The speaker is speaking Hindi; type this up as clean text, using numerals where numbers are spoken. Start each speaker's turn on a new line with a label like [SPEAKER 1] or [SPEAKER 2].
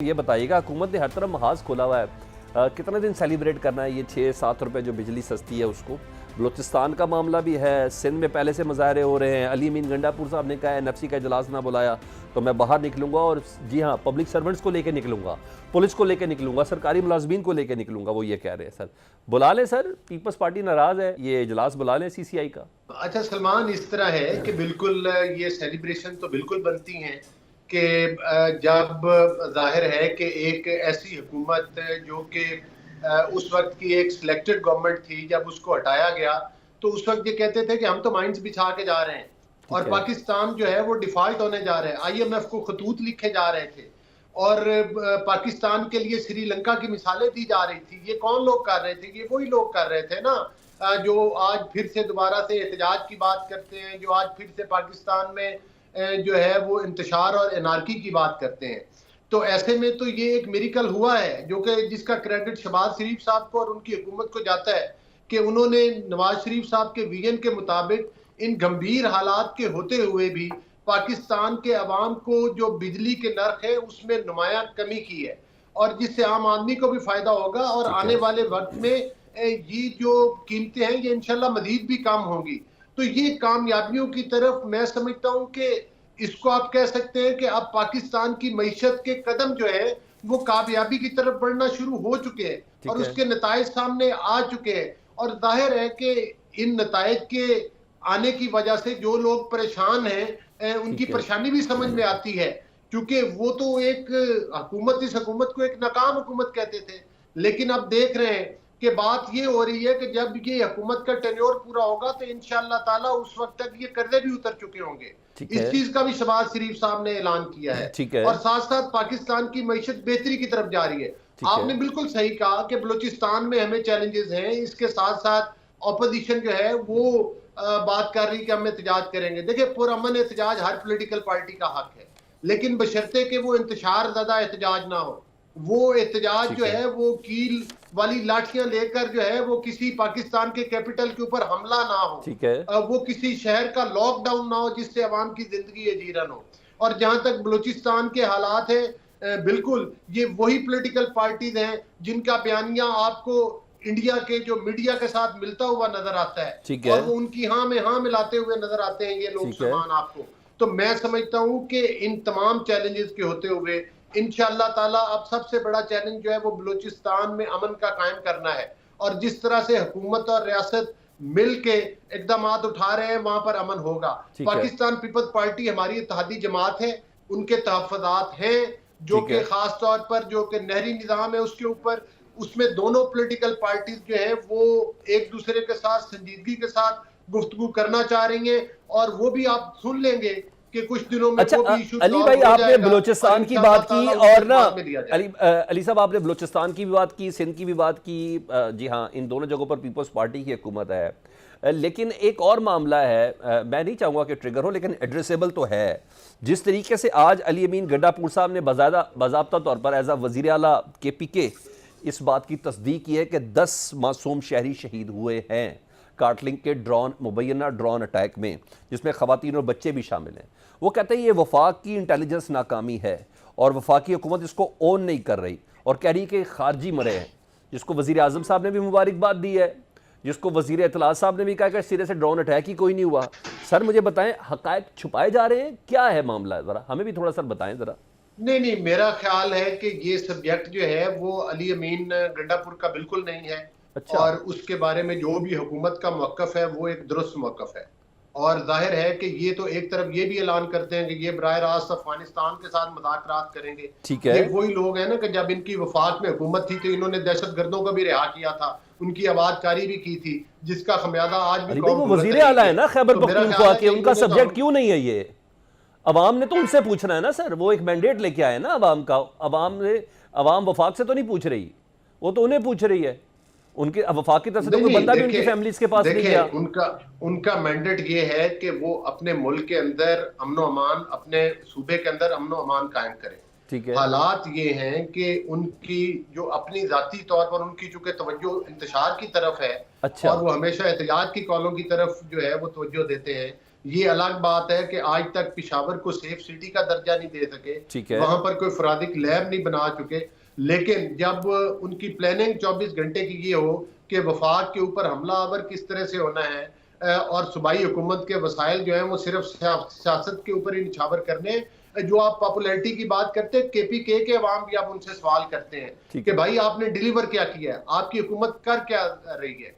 [SPEAKER 1] ये बताइएगा, हुकूमत ने हर तरफ महाज खोला हुआ है, कितने दिन सेलिब्रेट करना है ये 6-7 रुपए जो बिजली सस्ती है उसको। बलूचिस्तान का मामला भी है, सिंध में पहले से मुजाहरे हो रहे हैं। अली अमीन गंडापुर साहब ने कहा है नफसी का इजलास ना बुलाया तो मैं बाहर निकलूंगा, और जी हाँ, पब्लिक सर्वेंट्स को लेकर निकलूंगा, पुलिस को लेकर निकलूंगा, सरकारी मुलाजमीन को लेकर निकलूंगा। वो ये कह रहे हैं सर, बुला लें सर, पीपल्स पार्टी नाराज है, ये इजलास बुला लें CCI का।
[SPEAKER 2] अच्छा सलमान, इस तरह है कि बिल्कुल ये सेलिब्रेशन तो बिल्कुल बनती हैं कि जब जाहिर है कि एक ऐसी हुकूमत जो कि उस वक्त की एक सिलेक्टेड गवर्नमेंट थी, जब उसको हटाया गया तो उस वक्त ये कहते थे कि हम तो माइंस बिछा के जा रहे हैं और पाकिस्तान जो है वो डिफॉल्ट होने जा रहा है। IMF को खतूत लिखे जा रहे थे और पाकिस्तान के लिए श्रीलंका की मिसालें दी जा रही थी। ये कौन लोग कर रहे थे? ये वही लोग कर रहे थे ना जो आज फिर से दोबारा से एहतजाज की बात करते हैं, जो आज फिर से पाकिस्तान में जो है वो इंतशार और एनार्की की बात करते हैं। तो ऐसे में तो ये एक मिरेकल हुआ है जो कि जिसका क्रेडिट शहबाज शरीफ साहब को और उनकी हुकूमत को जाता है कि उन्होंने नवाज शरीफ साहब के विजन के मुताबिक इन गंभीर हालात के होते हुए भी पाकिस्तान के अवाम को जो बिजली के नर्ख है उसमें नुमाया कमी की है, और जिससे आम आदमी को भी फायदा होगा और आने वाले वक्त में ये जो कीमतें हैं ये इंशाल्लाह मजीद भी कम होंगी। तो ये कामयाबियों की तरफ मैं समझता हूँ कि इसको आप कह सकते हैं कि अब पाकिस्तान की मईशत के कदम जो है वो कामयाबी की तरफ बढ़ना शुरू हो चुके हैं और उसके नताइज सामने आ चुके हैं। और जाहिर है कि इन नताइज के आने की वजह से जो लोग परेशान हैं उनकी परेशानी भी समझ में आती है, क्योंकि वो तो एक हुकूमत, इस हुकूमत को एक नाकाम हुकूमत कहते थे, लेकिन अब देख रहे हैं कि बात ये हो रही है कि जब ये हुकूमत का टेन्योर पूरा होगा तो इंशाअल्लाह ताला उस वक्त तक ये कर्जे भी उतर चुके होंगे। इस चीज का भी शहबाज शरीफ साहब ने ऐलान किया है और साथ साथ पाकिस्तान की मईशत बेहतरी की तरफ जा रही है। आपने बिल्कुल सही कहा कि बलूचिस्तान में हमें चैलेंजेस हैं, इसके साथ साथ ऑपोजिशन जो है वो बात कर रही कि हम एहतजाज करेंगे। देखिए, पुरअमन एहतजाज हर पॉलिटिकल पार्टी का हक है, लेकिन बशर्ते कि वो इंतशार ज्यादा एहतजाज ना हो। वो एहतजाज जो है वो कील वाली लाठियां लेकर जो है वो किसी पाकिस्तान के कैपिटल के ऊपर हमला ना हो, वो किसी शहर का लॉकडाउन ना हो जिससे अवाम की जिंदगी अजीरन हो। और जहां तक बलूचिस्तान के हालात है, बिल्कुल ये वही पॉलिटिकल पार्टीज हैं जिनका बयानिया आपको इंडिया के जो मीडिया के साथ मिलता हुआ नजर आता है और वो उनकी हाँ में हाँ मिलाते हुए नजर आते हैं ये लोग सलमान आपको। तो मैं समझता हूं कि इन तमाम चैलेंजेस के होते हुए इंशाअल्लाह ताला अब सबसे बड़ा चैलेंज जो है वो बलूचिस्तान में अमन का कायम करना है, और जिस तरह से हुकूमत और रियासत मिल के इकदाम उठा रहे हैं वहां पर अमन होगा। पाकिस्तान पीपल्स पार्टी हमारी इत्तेहादी जमात है, उनके तहफ़्फ़ुज़ात हैं जो कि खास तौर पर जो कि नहरी निज़ाम है उसके ऊपर, उसमें दोनों पॉलिटिकल पार्टीज जो है वो एक दूसरे के साथ संजीदगी के साथ गुफ्तगू करना चाह रही हैं, और वो भी आप सुन लेंगे कि कुछ दिनों में वो भी इशू।
[SPEAKER 1] अली भाई, आपने बलूचिस्तान की बात की और ना अली साहब, आपने बलूचिस्तान की भी बात की, सिंध की भी बात की। जी हाँ, इन दोनों जगहों पर पीपल्स पार्टी की हुकूमत है, लेकिन एक और मामला है, मैं नहीं चाहूँगा कि ट्रिगर हो लेकिन एड्रेसेबल तो है। जिस तरीके से आज अली अमीन गंडापुर साहब ने बाज़ाब्ता तौर पर एज आ वज़ीर आला KPK इस बात की तस्दीक की है कि 10 मासूम शहरी शहीद हुए हैं कार्टलिंक के मुबैना ड्रोन अटैक में, जिसमें ख़वातीन और बच्चे भी शामिल हैं। वो कहते हैं ये वफाक की इंटेलिजेंस नाकामी है और वफाकी हुकूमत इसको ओन नहीं कर रही और कह रही कि खारजी मरे हैं, जिसको वज़ीर आज़म साहब ने भी मुबारकबाद दी है, जिसको वज़ीर इत्तलात साहब ने भी कहा कि सिरे से ड्रोन अटैक ही कोई नहीं हुआ। सर मुझे बताएं, हक़ाइक़ छुपाए जा रहे हैं, क्या है मामला? ज़रा हमें भी थोड़ा सर बताएं ज़रा।
[SPEAKER 2] नहीं, मेरा ख्याल है कि ये सब्जेक्ट जो है वो अली अमीन गंडापुर का बिल्कुल नहीं है। अच्छा। और उसके बारे में जो भी हुकूमत का मौक़िफ़ है वो एक दुरुस्त मौक़िफ़ है, और जाहिर है कि ये तो एक तरफ ये भी ऐलान करते हैं कि ये बराह रास्त अफगानिस्तान के साथ मुज़ाकरात करेंगे। ठीक है, ये वही लोग हैं ना कि जब इनकी वफाक में हुकूमत थी तो इन्होंने दहशतगर्दों को भी रिहा किया था, उनकी आबादकारी भी की थी, जिसका खमियाजा आज भी
[SPEAKER 1] वो वज़ीर आला है ना खैबर पख्तूनख्वा के, उनका सब्जेक्ट क्यों नहीं है ये? अवाम ने तो उनसे पूछना है ना सर, वो एक मैंडेट लेके आए ना अवाम का। अवाम वफाक से तो नहीं पूछ रही, वो तो उन्हें पूछ रही है। उनके वफाक की तरफ से तो कोई बंदा भी उनकी फैमिलीज के पास नहीं गया।
[SPEAKER 2] उनका मैंडेट ये है कि वो अपने मुल्क के अंदर अमनो अमान, अपने सूबे के अंदर अमनो अमान कायम करें। ठीक है, हालात ये हैं कि उनकी जो अपनी जाती तौर पर उनकी चूंकि तवज्जो इंतशार की तरफ है, अच्छा, और वो हमेशा एहतजाज की कॉलों की तरफ जो है वो तवज्जो देते हैं, ये अलग बात है कि आज तक पेशावर को सेफ सिटी का दर्जा नहीं दे सके,
[SPEAKER 1] ठीक है।
[SPEAKER 2] वहां पर कोई फरादिक लैब नहीं बना चुके। लेकिन जब उनकी प्लानिंग 24 घंटे की ये हो कि वफाक के ऊपर हमलावर किस तरह से होना है, और सूबाई हुकूमत के वसाइल जो है वो सिर्फ सियासत के ऊपर ही निछावर करने, जो आप पॉपुलैरिटी की बात करते हैं, केपीके के अवाम भी आप उनसे सवाल करते हैं कि भाई आपने डिलीवर क्या किया है, आपकी हुकूमत कर क्या रही है।